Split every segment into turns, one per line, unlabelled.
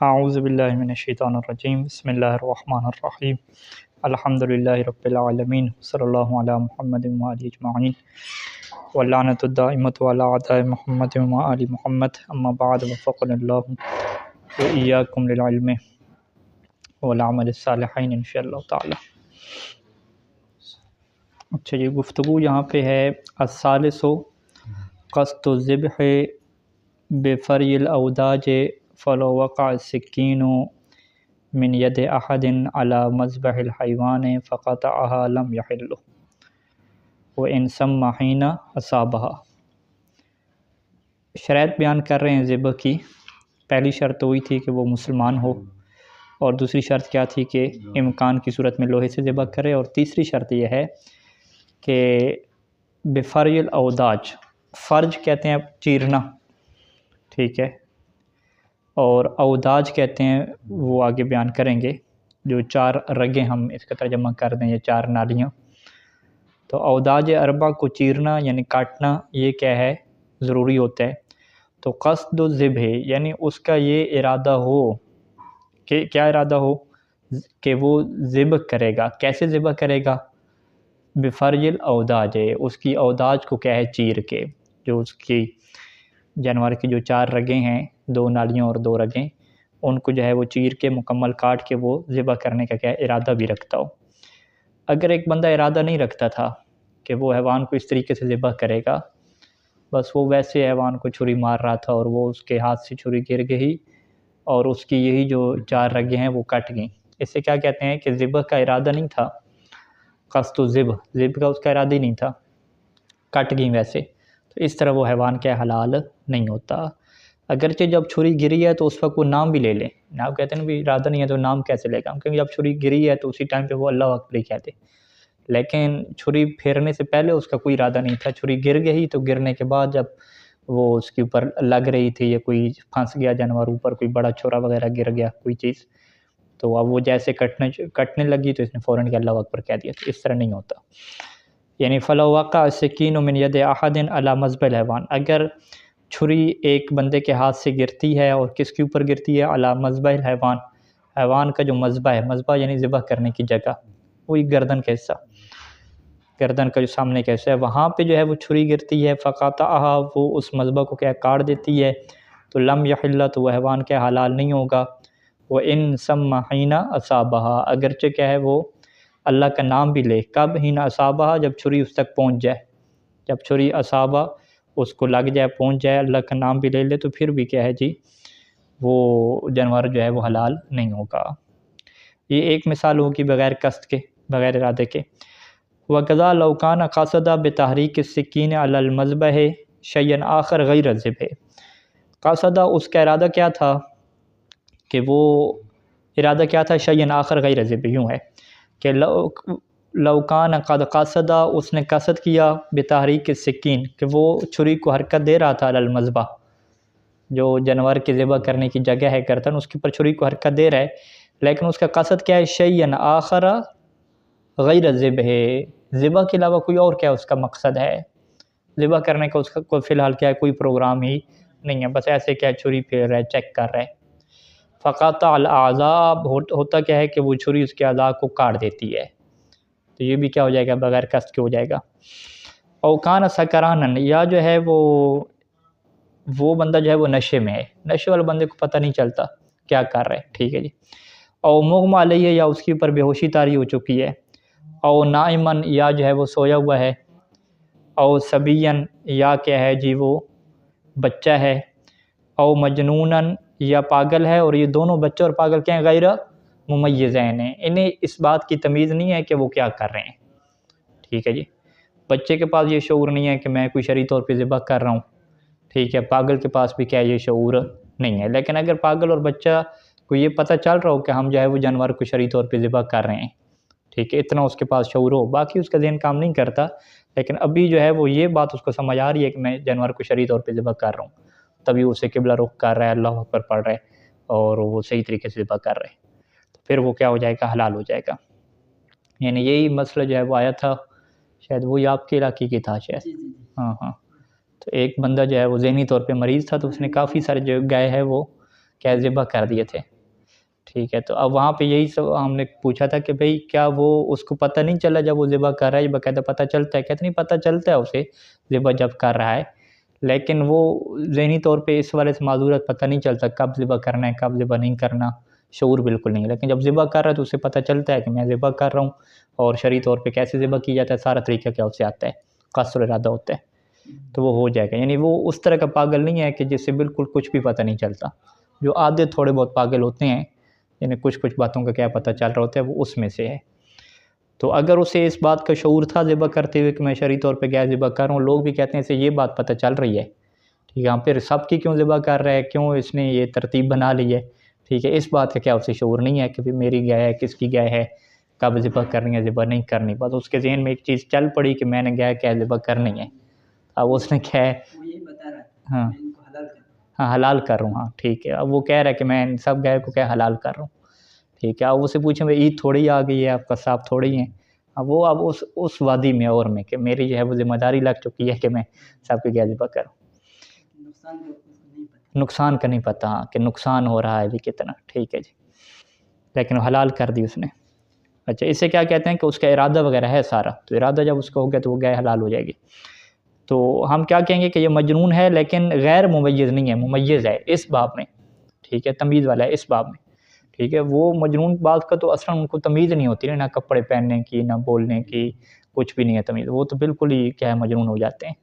اعوذ باللہ من الشیطان الرجیم بسم اللہ الرحمن الرحیم الحمدللہ رب العالمین صلی اللہ علی محمد وآلہ اجمعین واللعنۃ الدائمۃ علی اعداء محمد وآل محمد اما بعد وفقنا اللہ وإیاکم للعلم والعمل الصالحین انشاءاللہ تعالی۔ اچھا یہ گفتگو یہاں پہ ہے الثالث قصد الذبح بفرع الاوداج فلو وقع السکین من ید احد علی مذبح الحیوان فقطعها لم یحل وان سمى حین اصابها۔ شرائط بیان کر رہے ہیں ذبح کی۔ پہلی شرط وہی تھی کہ وہ مسلمان ہو، اور دوسری شرط کیا تھی کہ امکان کی صورت میں لوہے سے ذبح کرے، اور تیسری شرط یہ ہے کہ بفرع الاوداج، فرج کہتے ہیں چیرنا، ٹھیک ہے، اور اوداج کہتے ہیں، وہ آگے بیان کریں گے، جو چار رگیں ہم اس کا ترجمہ کر دیں، یہ چار نالیاں۔ تو اوداج اربع کو چیرنا یعنی کاٹنا، یہ کیا ہے، ضروری ہوتا ہے۔ تو قصد الذبح یعنی اس کا یہ ارادہ ہو کہ کیا ارادہ ہو کہ وہ ذبح کرے گا۔ کیسے ذبح کرے گا؟ بفرع الاوداج، اس کی اوداج کو کیا ہے، چیر کے، جو اس کی جانور کی جو چار رگیں ہیں، دو نالیاں اور دو رگیں، ان کو جو ہے وہ چیر کے مکمل کاٹ کے وہ ذبح کرنے کا کیا ارادہ بھی رکھتا ہو۔ اگر ایک بندہ ارادہ نہیں رکھتا تھا کہ وہ حیوان کو اس طریقے سے ذبح کرے گا، بس وہ ویسے حیوان کو چھری مار رہا تھا اور وہ اس کے ہاتھ سے چھری گر گئی اور اس کی یہی جو چار رگیں ہیں وہ کٹ گئیں، اس سے کیا کہتے ہیں کہ ذبح کا ارادہ نہیں تھا، قصد الذبح، ذبح کا اس کا ارادہ ہی نہیں تھا، کٹ گئیں ویسے، تو اس طرح وہ حیوان کیا حلال نہیں ہوتا۔ اگرچہ جب چھری گری ہے تو اس وقت وہ نام بھی لے لیں، آپ کہتے ہیں بھی ارادہ نہیں ہے تو نام کیسے لے گا، کیونکہ جب چھری گری ہے تو اسی ٹائم پہ وہ اللہ اکبر ہی کہتے، لیکن چھری پھیرنے سے پہلے اس کا کوئی ارادہ نہیں تھا، چھری گر گئی تو گرنے کے بعد جب وہ اس کے اوپر لگ رہی تھی یا کوئی پھنس گیا جانور اوپر، کوئی بڑا چھورا وغیرہ گر گیا کوئی چیز، تو اب وہ جیسے کٹنے لگی تو اس نے فوراً کہ اللہ اکبر کہہ دیا، تو اس طرح نہیں ہوتا۔ یعنی فلو وقع السکین من ید احد علی مذبح الحیوان، اگر چھری ایک بندے کے ہاتھ سے گرتی ہے اور کس کے اوپر گرتی ہے، علی مذبح الحیوان، حیوان کا جو مذبح ہے، مذبح یعنی ذبح کرنے کی جگہ، وہی گردن کا حصہ، گردن کا جو سامنے کا حصہ ہے، وہاں پہ جو ہے وہ چھری گرتی ہے، فقطعها، وہ اس مذبح کو کیا کاٹ دیتی ہے، تو لم یحل، تو وہ حیوان کیا حلال نہیں ہوگا۔ وَإِن سَمَّ حِینَ أَصَابَهَا، اگرچہ کیا ہے وہ اللہ کا نام بھی لے، کب حین اصابہ، جب چھری اس تک پہنچ جائے، جب چھری اصابہ اس کو لگ جائے، پہنچ جائے، اللہ کا نام بھی لے لے، تو پھر بھی کیا ہے جی، وہ جانور جو ہے وہ حلال نہیں ہوگا۔ یہ ایک مثال ہوگی بغیر قصد کے، بغیر ارادے کے۔ وَقَضَى لَوْ كَانَ قَصَدَ بِتَحْرِيكِ السِّكِّينِ عَلَى الْمَذْبَحِ شَيْئًا آخَرَ غَيْرَ الذِّبْحِ، قصدہ اس کا ارادہ کیا تھا کہ وہ ارادہ کیا تھا، شیئن آخر غیر الذبح، یوں ہے کہ لو کان قد قصد، اس نے قصد کیا بتحریک السکین، کہ وہ چھری کو حرکت دے رہا تھا، علی المذبح، جو جانور کے ذبح کرنے کی جگہ ہے گردن، اس کے اوپر چھری کو حرکت دے رہا ہے، لیکن اس کا قصد کیا ہے، شیئن آخر غیر الذبح، ذبح کے علاوہ کوئی اور کیا اس کا مقصد ہے، ذبح کرنے کا اس کا کوئی فی الحال کیا ہے، کوئی پروگرام ہی نہیں ہے، بس ایسے کیا چھری پھیر رہا ہے، چیک کر رہا ہے۔ فقطع الاعضاء، ہوتا کیا ہے کہ وہ چھری اس کے اعضاء کو کاٹ دیتی ہے، تو یہ بھی کیا ہو جائے گا، بغیر قصد کے ہو جائے گا۔ او کان سکرانا، یا جو ہے وہ بندہ جو ہے وہ نشے میں ہے، نشے والے بندے کو پتہ نہیں چلتا کیا کر رہا ہے، ٹھیک ہے جی۔ او مغمى علیہ، یا اس کے اوپر بے ہوشی طاری ہو چکی ہے۔ او نائمن، یا جو ہے وہ سویا ہوا ہے۔ او صبیًا، یا کیا ہے جی وہ بچہ ہے۔ او مجنوناً، یا پاگل ہے، اور یہ دونوں بچہ اور پاگل کیا ہیں، غیر ممیزین ہیں، انہیں اس بات کی تمیز نہیں ہے کہ وہ کیا کر رہے ہیں، ٹھیک ہے جی۔ بچے کے پاس یہ شعور نہیں ہے کہ میں کوئی شرعی طور پہ ذبح کر رہا ہوں، ٹھیک ہے، پاگل کے پاس بھی کیا یہ شعور نہیں ہے، لیکن اگر پاگل اور بچہ کو یہ پتہ چل رہا ہو کہ ہم جو ہے وہ جانور کو شرعی طور پہ ذبح کر رہے ہیں، ٹھیک ہے، اتنا اس کے پاس شعور ہو، باقی اس کا ذہن کام نہیں کرتا، لیکن ابھی جو ہے وہ یہ بات اس کو سمجھ آ رہی ہے کہ میں جانور کو شرعی طور پہ ذبح کر رہا ہوں، تبھی اسے قبلہ رخ کر رہا ہے، اللہ اکبر پڑھ رہا ہے اور وہ صحیح طریقے سے ذبح کر رہے ہیں، تو پھر وہ کیا ہو جائے گا، حلال ہو جائے گا۔ یعنی یہی مسئلہ جو ہے وہ آیا تھا، شاید وہی آپ کے علاقے کی تھا شاید، ہاں، تو ایک بندہ جو ہے وہ ذہنی طور پہ مریض تھا، تو اس نے کافی سارے جو گائے ہے وہ کیا ذبح کر دیے تھے، ٹھیک ہے، تو اب وہاں پہ یہی سب ہم نے پوچھا تھا کہ بھئی کیا وہ اس کو پتہ نہیں چلا جب وہ ذبح کر رہا ہے؟ باقاعدہ پتہ چلتا ہے؟ کہتے نہیں پتہ چلتا ہے اسے ذبح جب کر رہا ہے، لیکن وہ ذہنی طور پہ اس والے سے معذورت پتہ نہیں چلتا کب ذبح کرنا ہے کب ذبح نہیں کرنا، شعور بالکل نہیں ہے۔ لیکن جب ذبح کر رہا ہے تو اسے پتہ چلتا ہے کہ میں ذبح کر رہا ہوں، اور شرعی طور پہ کیسے ذبح کی جاتا ہے سارا طریقہ کیا اسے آتا ہے، قصد اور ارادہ ہوتا ہے، تو وہ ہو جائے گا۔ یعنی وہ اس طرح کا پاگل نہیں ہے کہ جس سے بالکل کچھ بھی پتہ نہیں چلتا، جو آدھے تھوڑے بہت پاگل ہوتے ہیں، یعنی کچھ باتوں کا کیا پتہ چل رہا ہوتا ہے، وہ اس میں سے ہے۔ تو اگر اسے اس بات کا شعور تھا ذبح کرتے ہوئے کہ میں شرعی طور پہ غیر ذبح کر رہا ہوں، لوگ بھی کہتے ہیں اسے یہ بات پتہ چل رہی ہے، ٹھیک ہے، ہم پھر سب کی کیوں ذبح کر رہے ہیں، کیوں اس نے یہ ترتیب بنا لی ہے، ٹھیک ہے، اس بات کا کیا اسے شعور نہیں ہے کہ بھی میری گائے ہے کس کی گائے ہے، کب ذبح کرنی ہے ذبح نہیں کرنی، بس اس کے ذہن میں ایک چیز چل پڑی کہ میں نے گائے کیا ذبح کرنی ہے، اب اس نے کیا ہے، ہاں ہاں حلال کر رہا ہوں، ہاں ٹھیک ہے، اب وہ کہہ رہا ہے کہ میں ان سب گائے کو کیا حلال کر رہا ہوں، ٹھیک ہے، اب اسے پوچھیں بھائی عید تھوڑی آ گئی ہے، آپ کا صاحب تھوڑی ہیں، اب اس وادی میں اور میں کہ میری جو ہے وہ ذمہ داری لگ چکی ہے کہ میں سب کی گائے ذبح کروں، نقصان کا نہیں پتہ، ہاں کہ نقصان ہو رہا ہے بھی کتنا، ٹھیک ہے جی، لیکن وہ حلال کر دی اس نے۔ اچھا، اسے کیا کہتے ہیں کہ اس کا ارادہ وغیرہ ہے سارا، تو ارادہ جب اس کا ہو گیا تو وہ گائے حلال ہو جائے گی۔ تو ہم کیا کہیں گے کہ یہ مجنون ہے لیکن غیر ممیز نہیں ہے، ممیز ہے اس باب میں، ٹھیک ہے، تمیز والا ہے اس باب میں، ٹھیک ہے، وہ مجنون بعض کا تو اصلا ان کو تمیز نہیں ہوتی نہ کپڑے پہننے کی نہ بولنے کی، کچھ بھی نہیں ہے تمیز، وہ تو بالکل ہی کیا ہے مجنون ہو جاتے ہیں۔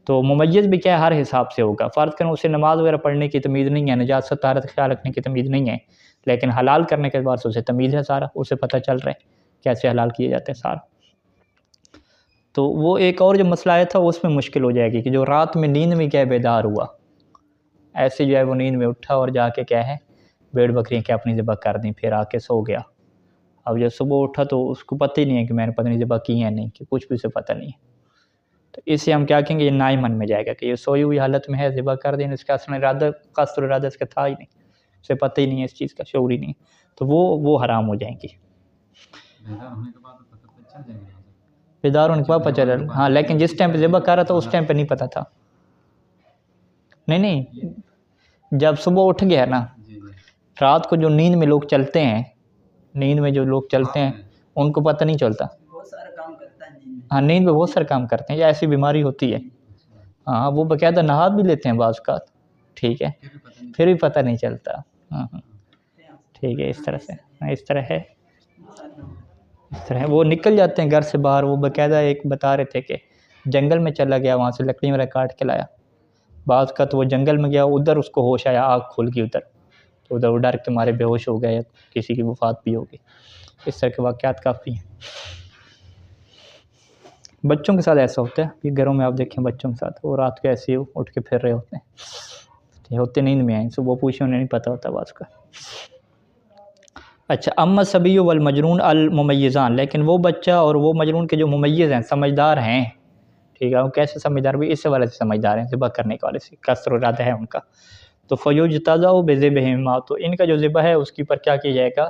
تو ممیز بھی کیا ہے ہر حساب سے ہوگا، فرض کریں اسے نماز وغیرہ پڑھنے کی تمیز نہیں ہے، نجاست طہارت کا خیال رکھنے کی تمیز نہیں ہے، لیکن حلال کرنے کے بعد سے اسے تمیز ہے سارا، اسے پتہ چل رہا ہے کیسے حلال کیے جاتے ہیں سارا۔ تو وہ ایک اور جو مسئلہ آیا تھا اس میں مشکل ہو جائے گی کہ جو رات میں نیند میں کیا بیدار ہوا، ایسے جو ہے وہ نیند میں اٹھا اور جا کے کیا ہے بھیڑ بکریاں کیا اپنی ذبح کر دیں، پھر آ کے سو گیا، اب جب صبح اٹھا تو اس کو پتہ ہی نہیں ہے کہ میں نے پتہ نہیں ذبح کی ہے نہیں، کہ کچھ بھی اسے پتہ نہیں ہے، تو اس سے ہم کیا کہیں گے یہ نائمن میں جائے گا کہ یہ سوئی ہوئی حالت میں ہے، ذبح کر دیں، اس کا اصل ارادہ قصد اور ارادہ اس کا تھا ہی نہیں، اسے پتہ ہی نہیں ہے اس چیز کا، شعور ہی نہیں ہے، تو وہ حرام ہو جائیں گی۔ بیدار ہونے کے بعد پتہ چلا، ہاں لیکن جس ٹائم پہ ذبح کر رہا تھا اس ٹائم پہ نہیں پتہ تھا، نہیں جب صبح اٹھ گیا نا، رات کو جو نیند میں لوگ چلتے ہیں، نیند میں جو لوگ چلتے ہیں ان کو پتہ نہیں چلتا، ہاں نیند میں بہت سارے کام کرتے ہیں، یا ایسی بیماری ہوتی ہے، ہاں وہ باقاعدہ نہا بھی لیتے ہیں بعض اوقات، ٹھیک ہے، پھر بھی پتہ نہیں چلتا، ہاں ٹھیک ہے، اس طرح سے، اس طرح ہے، اس طرح وہ نکل جاتے ہیں گھر سے باہر، وہ باقاعدہ ایک بتا رہے تھے کہ جنگل میں چلا گیا، وہاں سے لکڑی وغیرہ کاٹ کے لایا، بعض کا تو وہ جنگل میں گیا، ادھر اس کو ہوش آیا، آگ کھل گئی ادھر، تو ادھر وہ ڈر کے مارے بے ہوش ہو گئے، کسی کی وفات بھی ہوگی، اس طرح کے واقعات کافی ہیں۔ بچوں کے ساتھ ایسا ہوتا ہے، یہ گھروں میں آپ دیکھیں بچوں کے ساتھ، وہ رات کو ایسے ہی اٹھ کے پھر رہے ہوتے ہیں، ہوتے نیند میں آئیں، صبح پوچھیں انہیں نہیں پتہ ہوتا بعض کا۔ اچھا، اما صبی والمجنون الممیزان، لیکن وہ بچہ اور وہ مجنون کے جو ممیز ہیں، سمجھدار ہیں، ٹھیک ہے، وہ کیسے سمجھدار بھی اس والے سے سمجھدار ہیں، ذبح کرنے کے والے سے، قصد و ارادہ ہے ان کا، تو فیجتزأ بذبحہما، تو ان کا جو ذبح ہے اس کی پر کیا کیا جائے گا،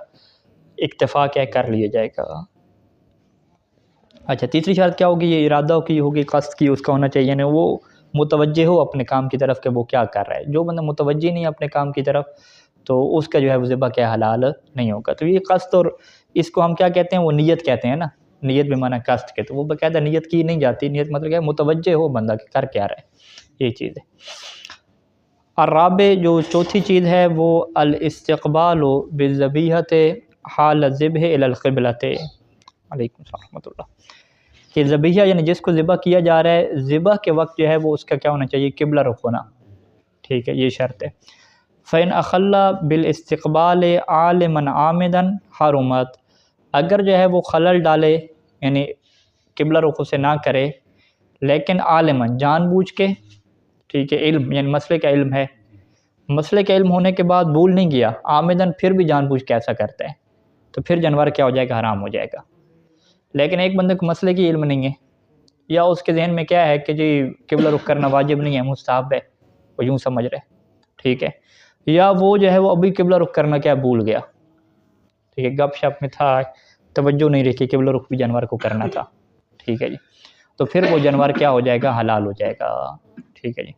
اکتفا کیا کر لیا جائے گا۔ اچھا، تیسری شرط کیا ہوگی، یہ ارادہ کی ہوگی، قصد کی اس کا ہونا چاہیے، یعنی وہ متوجہ ہو اپنے کام کی طرف کہ وہ کیا کر رہا ہے، جو بندہ متوجہ نہیں اپنے کام کی طرف تو اس کا جو ہے وہ ذبح کیا حلال نہیں ہوگا۔ تو یہ قصد، اور اس کو ہم کیا کہتے ہیں، وہ نیت کہتے ہیں نا، نیت بمعنی قصد کے، تو وہ باقاعدہ نیت کی نہیں جاتی، نیت مطلب کیا ہے متوجہ ہو بندہ کہ کر کیا رہا ہے، یہ چیز ہے۔ الرابع، جو چوتھی چیز ہے وہ الاستقبال بالذبیحۃ حال الذبح الی القبلۃ، علیکم السلام ورحمۃ اللہ، کہ ذبیحہ یعنی جس کو ذبح کیا جا رہا ہے ذبح کے وقت جو ہے وہ اس کا کیا ہونا چاہیے، قبلہ رخ ہونا، ٹھیک ہے، یہ شرط ہے۔ فَإِنْ أَخَلَّ بِالْإِسْتِقْبَالِ عَالِمًا عَامِدًا حَرُمَتْ، اگر جو ہے وہ خلل ڈالے یعنی قبلہ رخ سے نہ کرے لیکن عالمًا جان بوجھ کے، ٹھیک ہے، علم یعنی مسئلے کا علم ہے، مسئلے کا علم ہونے کے بعد بھول نہیں گیا، عامداً پھر بھی جان بوجھ کے ایسا کرتا ہے تو پھر جانور کیا ہو جائے گا، حرام ہو جائے گا۔ لیکن ایک بندے کو مسئلے کی علم نہیں ہے، یا اس کے ذہن میں کیا ہے کہ جی قبلہ رخ کرنا واجب نہیں ہے، مستحب ہے، وہ یوں سمجھ رہے، ٹھیک ہے، یا وہ جو ہے وہ ابھی قبلہ رخ کرنا کیا بھول گیا، ٹھیک ہے، گپ شپ میں تھا، توجہ نہیں رکھی، قبلہ رخ بھی جانور کو کرنا تھا، ٹھیک ہے جی، تو پھر وہ جانور کیا ہو جائے گا، حلال ہو جائے گا، ٹھیک ہے جی۔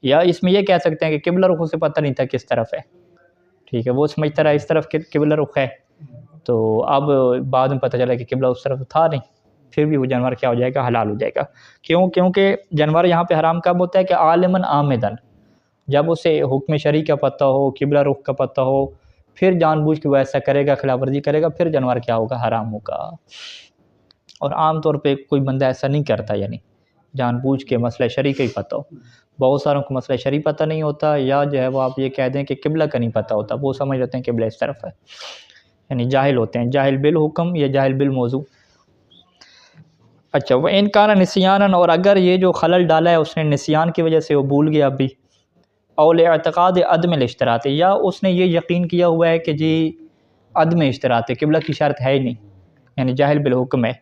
یا اس میں یہ کہہ سکتے ہیں کہ قبلہ رخ سے پتہ نہیں تھا کس طرف ہے، ٹھیک ہے، وہ سمجھتا رہا اس طرف قبلہ رخ ہے، تو اب بعد میں پتہ چلا کہ قبلہ اس طرف تھا نہیں، پھر بھی وہ جانور کیا ہو جائے گا، حلال ہو جائے گا۔ کیونکہ جانور یہاں پہ حرام کب ہوتا ہے کہ عالماً عامداً، جب اسے حکم شرعی کا پتہ ہو، قبلہ رخ کا پتہ ہو، پھر جان بوجھ کے وہ ایسا کرے گا، خلاف ورزی کرے گا، پھر جانور کیا ہوگا، حرام ہوگا۔ اور عام طور پہ کوئی بندہ ایسا نہیں کرتا، یعنی جان بوجھ کے مسئلہ شرعی کا ہی پتہ ہو۔ بہت ساروں کو مسئلہ شرعی پتہ نہیں ہوتا، یا جو ہے وہ آپ یہ کہہ دیں کہ قبلہ کا نہیں پتہ ہوتا، وہ سمجھ لیتے ہیں قبلہ اس طرف ہے، یعنی جاہل ہوتے ہیں، جاہل بالحکم یا جاہل بالموضوع۔ اچھا، وہ ان کان نسیاناً، اور اگر یہ جو خلل ڈالا ہے اس نے نسیان کی وجہ سے، وہ بھول گیا بھی، اول اعتقاد عدم الاشتراط، یا اس نے یہ یقین کیا ہوا ہے کہ جی عدم اشتراط، قبلہ کی شرط ہے ہی نہیں، یعنی جاہل بالحکم ہے۔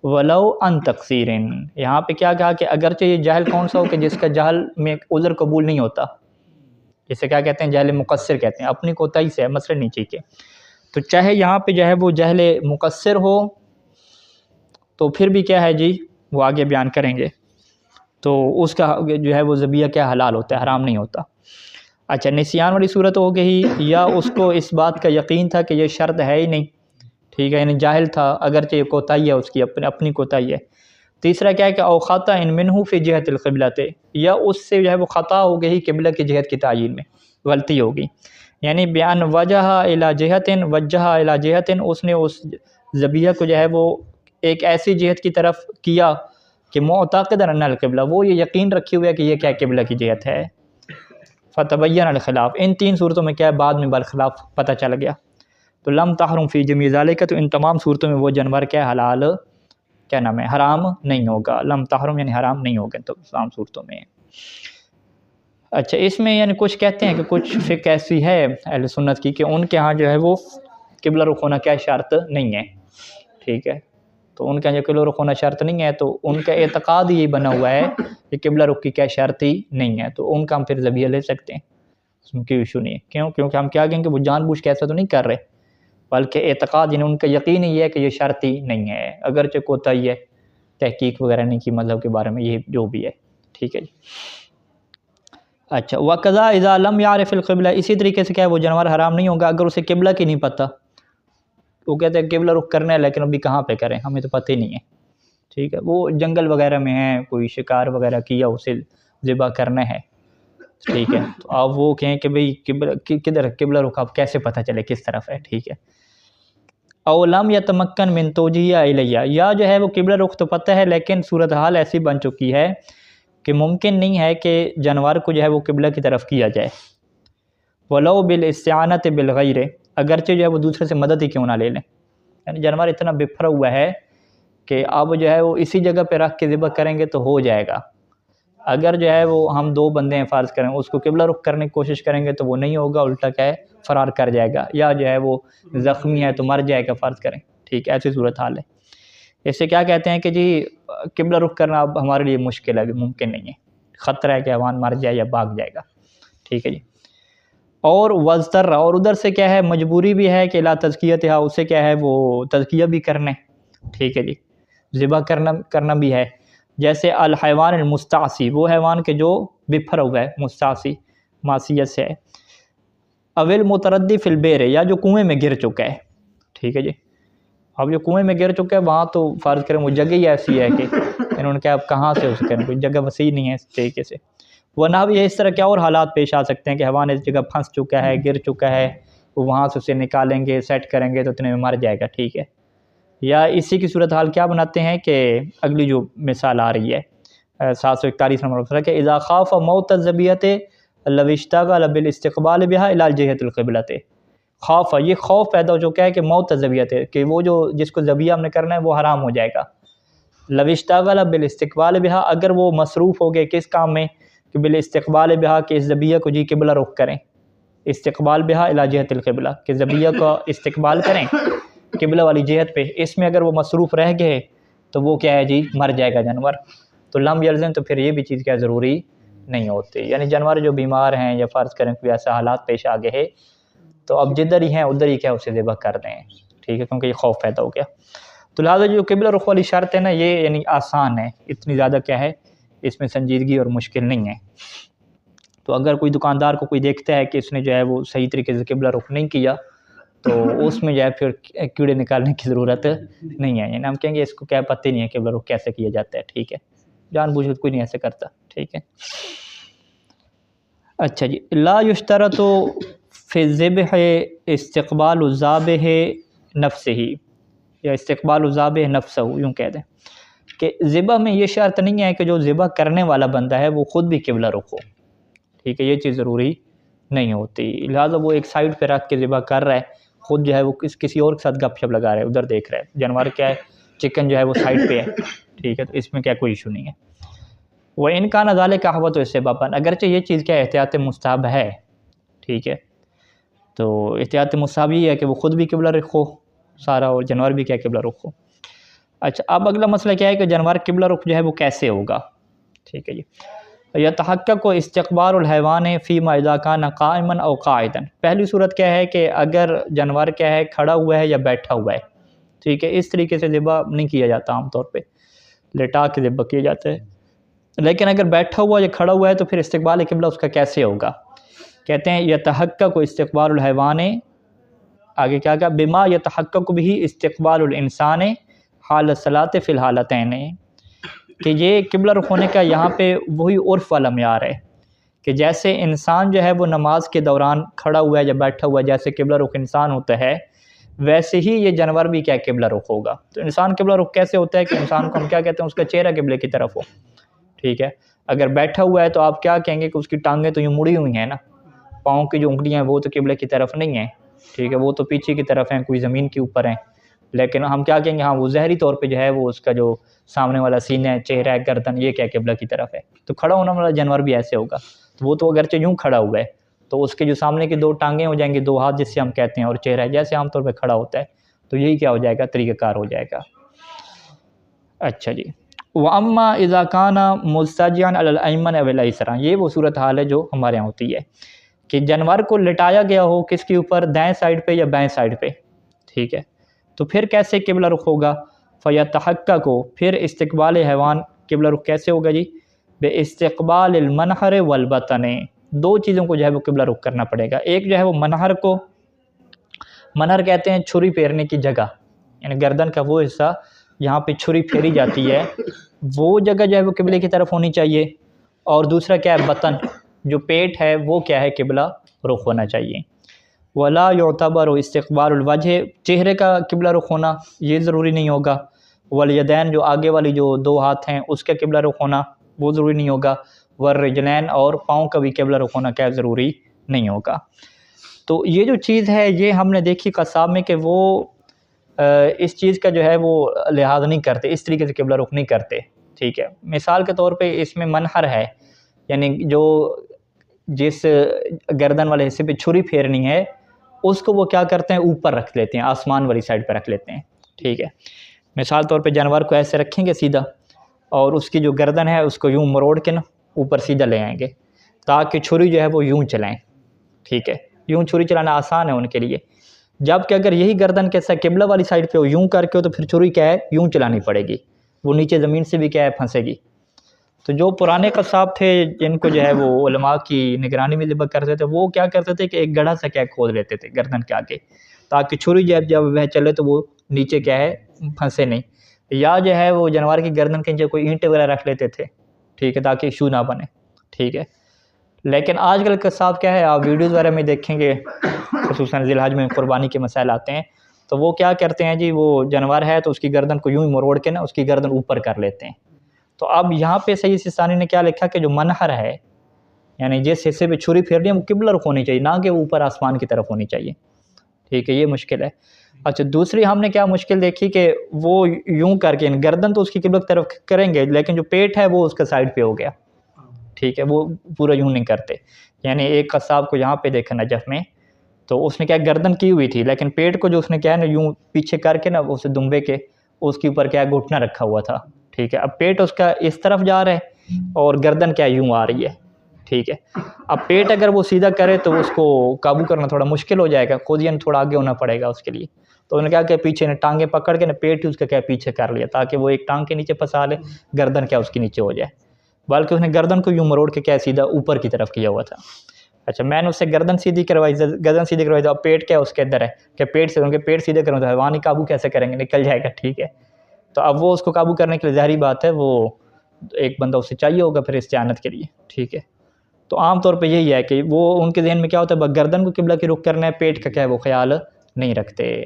ولو ان تقصیر، یہاں پہ کیا کہا کہ اگرچہ یہ جاہل کون سا ہو کہ جس کا جہل میں عذر قبول نہیں ہوتا، جسے کیا کہتے ہیں، جہل مقصر کہتے ہیں، اپنی کوتاہی سے ہے، مسئلہ نیچے کے، تو چاہے یہاں پہ جو ہے وہ جہل مقصر ہو تو پھر بھی کیا ہے جی، وہ آگے بیان کریں گے، تو اس کا جو ہے وہ ذبیحہ کیا حلال ہوتا ہے، حرام نہیں ہوتا۔ اچھا، نسیان والی صورت ہو گئی، یا اس کو اس بات کا یقین تھا کہ یہ شرط ہے ہی نہیں، ٹھیک ہے، یعنی جاہل تھا، اگرچہ یہ کوتاہی ہے، اس کی اپنی کوتاہی ہے۔ تیسرا کیا ہے کہ او خطا ان منہ فی جہت القبلۃ، یا اس سے جو ہے وہ خطا ہو گئی قبلہ کی جہت کی تعیین میں، غلطی ہوگی، یعنی بیان وجہ الی جہت، وجہ الی جہت، اس نے اس ذبیحہ کو جو ہے وہ ایک ایسی جہت کی طرف کیا کہ معتقد ان القبلہ، وہ یہ یقین رکھی ہوئے کہ یہ کیا قبلہ کی جہت ہے، فتبین الخلاف، ان تین صورتوں میں کیا ہے بعد میں برخلاف پتہ چل گیا، تو لم تحرم فی جمیع ذالک، تو ان تمام صورتوں میں وہ جانور کیا حلال، کیا نام ہے، حرام نہیں ہوگا، لم تحرم یعنی حرام نہیں ہوگا تو تمام صورتوں میں۔ اچھا، اس میں یعنی کچھ کہتے ہیں کہ کچھ فقہ ایسی ہے اہل سنت کی کہ ان کے ہاں جو ہے وہ قبلہ رخ ہونا کیا شرط نہیں ہے، ٹھیک ہے، تو ان کے ہاں جو قبلہ رخ ہونا شرط نہیں ہے، تو ان کا اعتقاد یہی بنا ہوا ہے کہ قبلہ رخ کی کیا شرط ہی نہیں ہے، تو ان کا ہم پھر ذبیحہ لے سکتے ہیں، اس میں کوئی ایشو نہیں ہے، کیونکہ ہم کیا کہیں کہ وہ جان بوجھ کے ایسا تو نہیں کر رہے، بلکہ اعتقاد یعنی ان کا یقین ہی ہے کہ یہ شرط ہی نہیں ہے، اگرچہ کوتاہی ہے، تحقیق وغیرہ نہیں کی مذہب کے بارے میں، یہ جو بھی ہے، ٹھیک ہے جی۔ اچھا، وقضا اذا لم یعرف القبلہ، اسی طریقے سے کیا ہے وہ جانور حرام نہیں ہوگا اگر اسے قبلہ کی نہیں پتہ، وہ کہتے ہیں قبلہ رخ کرنا ہے لیکن ابھی کہاں پہ کریں، ہمیں تو پتہ ہی نہیں ہے، ٹھیک ہے، وہ جنگل وغیرہ میں ہیں، کوئی شکار وغیرہ کیا، اسے ذبح کرنا ہے، ٹھیک ہے، تو آپ وہ کہیں کہ بھئی کدھر قبلہ رخ، آپ کیسے پتہ چلے کس طرف ہے، ٹھیک ہے۔ او لم یتمکن من توجیہ الیہ، یا جو ہے وہ قبلہ رخ تو پتہ ہے لیکن صورتحال ایسی بن چکی ہے کہ ممکن نہیں ہے کہ جانور کو جو ہے وہ قبلہ کی طرف کیا جائے، ولو بالاستعانۃ بالغیر، اگرچہ جو ہے وہ دوسرے سے مدد ہی کیوں نہ لے لیں، یعنی جانور اتنا بکھرا ہوا ہے کہ اب جو ہے وہ اسی جگہ پہ رکھ کے ذبح کریں گے تو ہو جائے گا، اگر جو ہے وہ ہم دو بندے ہیں فرض کریں، اس کو قبلہ رخ کرنے کی کوشش کریں گے تو وہ نہیں ہوگا، الٹا کیا ہے فرار کر جائے گا، یا جو ہے وہ زخمی ہے تو مر جائے گا فرض کریں، ٹھیک ہے، ایسی صورتحال ہے۔ اس سے کیا کہتے ہیں کہ جی قبلہ رخ کرنا اب ہمارے لیے مشکل ہے، ممکن نہیں ہے، خطرہ ہے کہ حیوان مر جائے یا بھاگ جائے گا، ٹھیک ہے جی۔ اور وزتر، اور ادھر سے کیا ہے مجبوری بھی ہے کہ لا تزکیتھا، اسے کیا ہے وہ تزکیہ بھی کرنا ہے، ٹھیک ہے جی، ذبح کرنا بھی ہے، جیسے الحیوان المستعصی، وہ حیوان کے جو بپھرا ہوا ہے، مستعصی معصیت سے ہے، اول متردی فی البیر، یا جو کنویں میں گر چکا ہے، ٹھیک ہے جی، اب جو کنویں میں گر چکا ہے وہاں تو فرض کریں وہ جگہ ہی ایسی ہے کہ انہوں نے کہا اب کہاں سے اسے کریں، کوئی جگہ وسیع نہیں ہے اس طریقے سے، ورنہ بھی اس طرح کیا اور حالات پیش آ سکتے ہیں کہ حیوان اس جگہ پھنس چکا ہے، گر چکا ہے، وہ وہاں سے اسے نکالیں گے، سیٹ کریں گے تو اتنے میں مر جائے گا، ٹھیک ہے، یا اسی کی صورتحال کیا بناتے ہیں کہ اگلی جو مثال آ رہی ہے 741 نمبر مسئلہ کہ اذا خاف موت الذبیحۃ لو اشتغل بالاستقبال بها الى جهۃ القبلۃ، خوف، یہ خوف پیدا ہو چکا ہے کہ موت الذبیحۃ، کہ وہ جو جس کو ذبیحہ ہم نے کرنا ہے وہ حرام ہو جائے گا، لو اشتغل بالاستقبال بها، اگر وہ مصروف ہو گئے کس کام میں کہ بالاستقبال بها، کہ اس ذبیحہ کو جی قبلہ رخ کریں، استقبال بها الى جهۃ القبلہ، کہ ذبیحہ کا استقبال کریں قبلہ والی جہت پہ، اس میں اگر وہ مصروف رہ گئے تو وہ کیا ہے جی مر جائے گا جانور، تو لم یلزم، تو پھر یہ بھی چیز کیا ضروری نہیں ہوتی، یعنی جانور جو بیمار ہیں یا فرض کریں کوئی ایسا حالات پیش آ گئے تو اب جدھر ہی ہیں ادھر ہی کیا اسے ذبح کر دیں، ٹھیک ہے، کیونکہ یہ خوف پیدا ہو گیا، تو لہٰذا جو قبلہ رخ والی شرط ہے نا یہ یعنی آسان ہے، اتنی زیادہ کیا ہے اس میں سنجیدگی اور مشکل نہیں ہے۔ تو اگر کوئی دکاندار کو کوئی دیکھتا ہے کہ اس نے جو ہے وہ صحیح طریقے سے قبلہ رخ نہیں کیا تو اس میں جو ہے پھر کیڑے نکالنے کی ضرورت نہیں ہے. یعنی ہم کہیں گے اس کو کیا پتہ نہیں ہے قبلہ رخ کیسے کیا جاتا ہے. ٹھیک ہے, جان بوجھ کے کوئی نہیں ایسے کرتا. ٹھیک ہے. اچھا جی, لا یشترط فی الذبح استقبال الذابح نفسہ, یا استقبال الذابح نفسہ, یوں کہہ دیں کہ ذبح میں یہ شرط نہیں ہے کہ جو ذبح کرنے والا بندہ ہے وہ خود بھی قبلہ رخ ہو. ٹھیک ہے, یہ چیز ضروری نہیں ہوتی. لہٰذا وہ ایک سائڈ پہ رکھ کے ذبح کر رہا ہے, خود جو ہے وہ کسی اور کے ساتھ گپ شپ لگا رہا ہے, ادھر دیکھ رہا ہے. جانور کیا ہے, چکن جو ہے وہ سائڈ پہ ہے. ٹھیک ہے, تو اس میں کیا کوئی ایشو نہیں ہے. وہ ان کا نظالے کا ہوا تو اس سے باپن, اگرچہ یہ چیز کیا احتیاط مستحب ہے. ٹھیک ہے, تو احتیاط مستحب یہ ہے کہ وہ خود بھی قبلہ رخ ہو سارا, اور جانور بھی کیا قبلہ رخ ہو. اچھا, اب اگلا مسئلہ کیا ہے کہ جانور قبلہ رخ جو ہے وہ کیسے ہوگا. ٹھیک ہے جی, یتحقق استقبال الحیوان فیما اذا کان قائما او قاعدا. پہلی صورت کیا ہے کہ اگر جانور کیا ہے کھڑا ہوا ہے یا بیٹھا ہوا ہے. ٹھیک ہے, اس طریقے سے ذبح نہیں کیا جاتا, عام طور پہ لٹا کے ذبح کیا جاتا ہے. لیکن اگر بیٹھا ہوا یا کھڑا ہوا ہے تو پھر استقبال قبلہ اس کا کیسے ہوگا. کہتے ہیں یتحقق استقبال الحیوان, آگے کیا کہا, بما یتحقق بھی استقبال الانسان حال الصلاۃ فی الحالتین, کہ یہ قبلہ رخ ہونے کا یہاں پہ وہی عرف والا معیار ہے کہ جیسے انسان جو ہے وہ نماز کے دوران کھڑا ہوا ہے یا بیٹھا ہوا ہے, جیسے قبلہ رخ انسان ہوتا ہے ویسے ہی یہ جانور بھی کیا قبلہ رخ ہوگا. تو انسان قبلہ رخ کیسے ہوتا ہے کہ انسان کو ہم کیا کہتے ہیں, اس کا چہرہ قبلے کی طرف ہو. ٹھیک ہے, اگر بیٹھا ہوا ہے تو آپ کیا کہیں گے کہ اس کی ٹانگیں تو یوں مڑی ہوئی ہیں نا, پاؤں کی جو انگلیاں ہیں وہ تو قبلے کی طرف نہیں ہیں. ٹھیک ہے, وہ تو پیچھے کی طرف ہیں, کوئی زمین کے اوپر ہیں. لیکن ہم کیا کہیں گے, ہاں وہ ظاہری طور پہ جو ہے وہ اس کا جو سامنے والا سینہ ہے, چہرہ ہے, گردن, یہ کیا قبلہ کی طرف ہے. تو کھڑا ہونے والا جانور بھی ایسے ہوگا. تو وہ تو اگرچہ یوں کھڑا ہوا ہے تو اس کے جو سامنے کی دو ٹانگیں ہو جائیں گی, دو ہاتھ جس سے ہم کہتے ہیں, اور چہرہ جیسے عام طور پہ کھڑا ہوتا ہے, تو یہی کیا ہو جائے گا, طریقہ کار ہو جائے گا. اچھا جی, وَأَمَّا إِذَا كَانَ مُسْتَجِعًا عَلَى الْأَيْمَنِ أَوِ الْأَيْسَرِ, یہ وہ صورت حال ہے جو ہمارے یہاں ہوتی ہے کہ جانور کو لٹایا گیا ہو کس کے اوپر, دائیں سائڈ پہ یا بائیں سائڈ پہ. ٹھیک ہے, تو پھر کیسے قبلہ رخ ہوگا. فَيَتَحَقَّقُ, پھر استقبال حیوان قبلہ رخ کیسے ہوگا جی, بِاِسْتِقْبَالِ الْمَنْحَرِ وَالْبَطَنِ. دو چیزوں کو جو ہے وہ قبلہ رخ کرنا پڑے گا. ایک جو ہے وہ منحر کو, منحر کہتے ہیں چھری پھیرنے کی جگہ, یعنی گردن کا وہ حصہ یہاں پہ چھری پھیری جاتی ہے, وہ جگہ جو ہے وہ قبلے کی طرف ہونی چاہیے. اور دوسرا کیا ہے, بطن, جو پیٹ ہے وہ کیا ہے قبلہ رخ ہونا چاہیے. ولا یعتبر استقبال الوجہ, چہرے کا قبلہ رخ ہونا یہ ضروری نہیں ہوگا. والیدین, جو آگے والی جو دو ہاتھ ہیں اس کا قبلہ رخ ہونا وہ ضروری نہیں ہوگا. والرجلین, اور پاؤں کا بھی قبلہ رخ ہونا کیا ضروری نہیں ہوگا. تو یہ جو چیز ہے یہ ہم نے دیکھی قصاب میں کہ وہ اس چیز کا جو ہے وہ لحاظ نہیں کرتے, اس طریقے سے قبلہ رخ نہیں کرتے. ٹھیک ہے, مثال کے طور پہ اس میں منحر ہے, یعنی جو جس گردن والے حصے پہ چھری پھیرنی ہے اس کو وہ کیا کرتے ہیں, اوپر رکھ لیتے ہیں, آسمان والی سائڈ پہ رکھ لیتے ہیں. ٹھیک ہے, مثال طور پہ جانور کو ایسے رکھیں گے سیدھا, اور اس کی جو گردن ہے اس کو یوں مروڑ کے نا اوپر سیدھا لے آئیں گے تاکہ چھری جو ہے وہ یوں چلائیں. ٹھیک ہے, یوں چھری چلانا آسان ہے ان کے لیے. جبکہ اگر یہی گردن کے ساتھ قبلہ والی سائڈ پہ ہو یوں کر کے ہو تو پھر چھری کیا ہے یوں چلانی پڑے گی, وہ نیچے زمین سے بھی کیا ہے پھنسے گی. تو جو پرانے قصاب تھے جن کو جو ہے وہ علماء کی نگرانی میں ذبح کرتے تھے, وہ کیا کرتے تھے کہ ایک گڑھا سا کیا کھود لیتے تھے گردن کے آگے, تاکہ چھری جب وہ چلے تو وہ نیچے کیا ہے پھنسے نہیں. یا جو ہے وہ جانور کی گردن کے نیچے کوئی اینٹیں وغیرہ رکھ لیتے تھے. ٹھیک ہے, تاکہ ایشو نہ بنے. ٹھیک ہے, لیکن آج کل قصاب کیا ہے, آپ ویڈیوز وغیرہ میں دیکھیں گے, خصوصاً ذی الحج میں قربانی کے مسائل آتے ہیں, تو وہ کیا کرتے ہیں جی, وہ جانور ہے تو اس کی گردن کو یوں ہی مروڑ کے نا اس کی گردن اوپر کر لیتے ہیں. تو اب یہاں پہ سید سیستانی نے کیا لکھا کہ جو منحر ہے, یعنی جس حصے پہ چھری پھیرنی ہے وہ قبلہ رخ ہونی چاہیے, نہ کہ وہ اوپر آسمان کی طرف ہونی چاہیے. ٹھیک ہے, یہ مشکل ہے. اچھا, دوسری ہم نے کیا مشکل دیکھی کہ وہ یوں کر کے گردن تو اس کی قبلہ کی طرف کریں گے, لیکن جو پیٹ ہے وہ اس کا سائڈ پہ ہو گیا. ٹھیک ہے, وہ پورا یوں نہیں کرتے. یعنی ایک قصاب کو یہاں پہ دیکھا نجف میں, تو اس نے کیا گردن کی ہوئی تھی, لیکن پیٹ کو جو اس نے کیا ہے نا یوں پیچھے کر کے نا اسے دمبے کے اس کے اوپر کیا گھٹنا رکھا ہوا تھا. ٹھیک ہے, اب پیٹ اس کا اس طرف جا رہا ہے اور گردن کیا یوں آ رہی ہے. ٹھیک ہے, اب پیٹ اگر وہ سیدھا کرے تو اس کو قابو کرنا تھوڑا مشکل ہو جائے گا, خود ہی تھوڑا آگے ہونا پڑے گا اس کے لیے. تو انہوں نے کیا کہ پیچھے نے ٹانگیں پکڑ کے نا پیٹ ہی اس کا کیا پیچھے کر لیا, تاکہ وہ ایک ٹانگ کے نیچے پھنسا لے, گردن کیا اس کے نیچے ہو جائے. بلکہ اس نے گردن کو یوں مروڑ کے کیا سیدھا اوپر کی طرف کیا ہوا تھا. اچھا میں نے اس سے گردن سیدھی کروائی، تو اب پیٹ کیا اس کے اندر ہے کہ پیٹ سے ان کے پیٹ سیدھے کروں تو حیوانی قابو کیسے کریں گے، نکل جائے گا. ٹھیک ہے، تو اب وہ اس کو قابو کرنے کے لیے ظاہری بات ہے وہ ایک بندہ اسے چاہیے ہوگا پھر استعانت کے لیے. ٹھیک ہے، تو عام طور پہ یہی ہے کہ وہ ان کے ذہن میں کیا ہوتا ہے، گردن کو قبلہ کی رخ کرنا ہے، پیٹ کا کیا ہے وہ خیال نہیں رکھتے.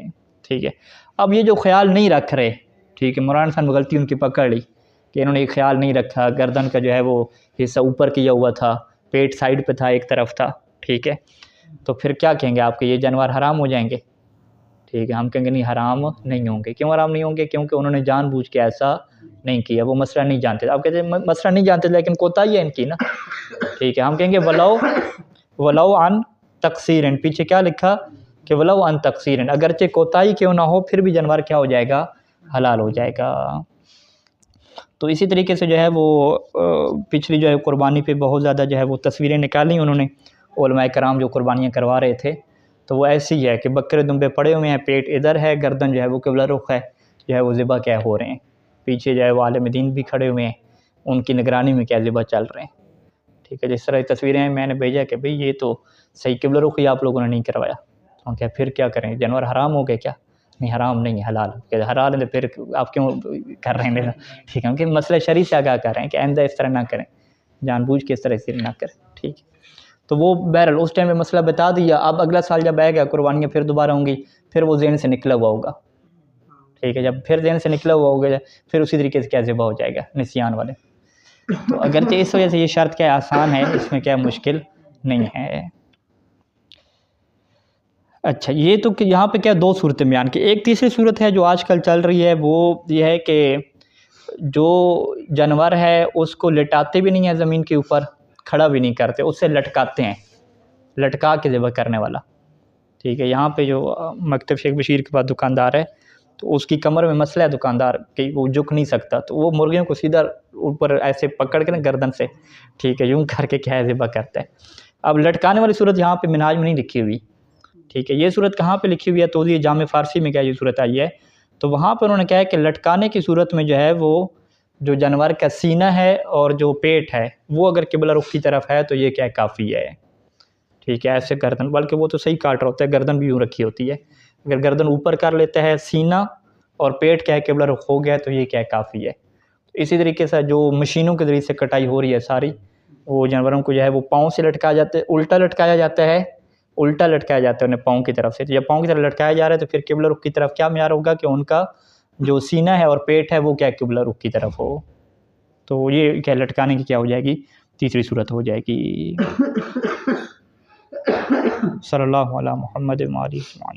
ٹھیک ہے، اب یہ جو خیال نہیں رکھ رہے، ٹھیک ہے، مولانا صاحب نے غلطی ان کی پکڑ لی کہ انہوں نے ایک خیال نہیں رکھا، گردن کا جو ہے وہ حصہ اوپر کیا ہوا تھا، پیٹ سائیڈ پہ تھا، ایک طرف تھا. ٹھیک ہے، تو پھر کیا کہیں گے آپ کے یہ جانور حرام ہو جائیں گے؟ ٹھیک ہے، ہم کہیں گے نہیں حرام نہیں ہوں گے. کیوں حرام نہیں ہوں گے؟ کیونکہ انہوں نے جان بوجھ کے ایسا نہیں کیا، وہ مسئلہ نہیں جانتے. آپ کہتے ہیں مسئلہ نہیں جانتے لیکن کوتاہی ہے ان کی نا. ٹھیک ہے، ہم کہیں گے ولو عن تقصیر، پیچھے کیا لکھا کہ ولو عن تقصیر، اگرچہ کوتاہی کیوں نہ ہو پھر بھی جانور کیا ہو جائے گا، حلال ہو جائے گا. تو اسی طریقے سے جو ہے وہ پچھلی جو ہے قربانی پہ بہت زیادہ جو ہے وہ تصویریں نکالی انہوں نے علماء کرام جو قربانیاں کروا رہے تھے. تو وہ ایسی ہے کہ بکرے دمبے پڑے ہوئے ہیں، پیٹ ادھر ہے، گردن جو ہے وہ قبلہ رخ ہے، جو ہے وہ ذبح کیا ہو رہے ہیں. پیچھے جو ہے وہ عالم دین بھی کھڑے ہوئے ہیں، ان کی نگرانی میں کیا ذبح چل رہے ہیں. ٹھیک ہے، جس طرح تصویریں ہیں میں نے بھیجا کہ بھئی یہ تو صحیح قبلہ رخ ہی آپ لوگوں نے نہیں کروایا. ہم کیا پھر کیا کریں، جانور حرام ہو گئے کیا؟ نہیں حرام نہیں ہے، حلال. کہ حلال ہے تو پھر آپ کیوں کر رہے ہیں؟ ٹھیک ہے، ہم کہ مسئلہ شرعی سے آگاہ کر رہے ہیں کہ آئندہ اس طرح نہ کریں، جان بوجھ کے اس طرح سے نہ کریں. ٹھیک ہے، تو وہ بہرحال اس ٹائم میں مسئلہ بتا دیا. اب اگلا سال جب آئے گا قربانیاں پھر دوبارہ ہوں گی، پھر وہ ذہن سے نکلا ہوا ہوگا. ٹھیک ہے، جب پھر ذہن سے نکلا ہوا ہوگا پھر اسی طریقے سے کیا ذبح ہو جائے گا نسیان والے. تو اگرچہ اس وجہ سے یہ شرط کیا آسان ہے، اس میں کیا مشکل نہیں ہے. اچھا، یہ تو کہ یہاں پہ کیا دو صورتیں بیان کی. ایک تیسری صورت ہے جو آج کل چل رہی ہے، وہ یہ ہے کہ جو جانور ہے اس کو لٹاتے بھی نہیں ہیں زمین کے اوپر، کھڑا بھی نہیں کرتے، اس سے لٹکاتے ہیں، لٹکا کے ذبح کرنے والا. ٹھیک ہے، یہاں پہ جو مکتب شیخ بشیر کے پاس دکاندار ہے تو اس کی کمر میں مسئلہ ہے دکاندار کہ وہ جھک نہیں سکتا، تو وہ مرغیوں کو سیدھا اوپر ایسے پکڑ کے نا گردن سے، ٹھیک ہے، یوں کر کے کیا ہے ذبح کرتا ہے. اب لٹکانے والی صورت یہاں پہ منہاج میں نہیں لکھی ہوئی. ٹھیک ہے، یہ صورت کہاں پہ لکھی ہوئی ہے؟ توضیح جامع فارسی میں کیا یہ صورت آئی ہے، تو وہاں پر انہوں نے کہا ہے کہ لٹکانے کی صورت میں جو ہے وہ جو جانور کا سینہ ہے اور جو پیٹ ہے وہ اگر قبلہ رخ کی طرف ہے تو یہ کیا کافی ہے. ٹھیک ہے، ایسے گردن، بلکہ وہ تو صحیح کاٹ رہا ہوتا ہے، گردن بھی یوں رکھی ہوتی ہے. اگر گردن اوپر کر لیتا ہے، سینہ اور پیٹ کیا ہے قبلہ رخ ہو گیا تو یہ کیا کافی ہے. اسی طریقے سے جو مشینوں کے ذریعے سے کٹائی ہو رہی ہے ساری، وہ جانوروں کو جو ہے وہ پاؤں سے لٹکایا جاتا ہے، الٹا لٹکایا جاتا ہے انہیں پاؤں کی طرف سے. جب پاؤں کی طرف لٹکایا جا رہا ہے تو پھر قبلہ رخ کی طرف کیا معیار ہوگا کہ ان کا جو سینہ ہے اور پیٹ ہے وہ کیا قبلہ رخ کی طرف ہو. تو یہ کیا لٹکانے کی کیا ہو جائے گی، تیسری صورت ہو جائے گی. صلی اللہ علیہ محمد و آلہ وسلم.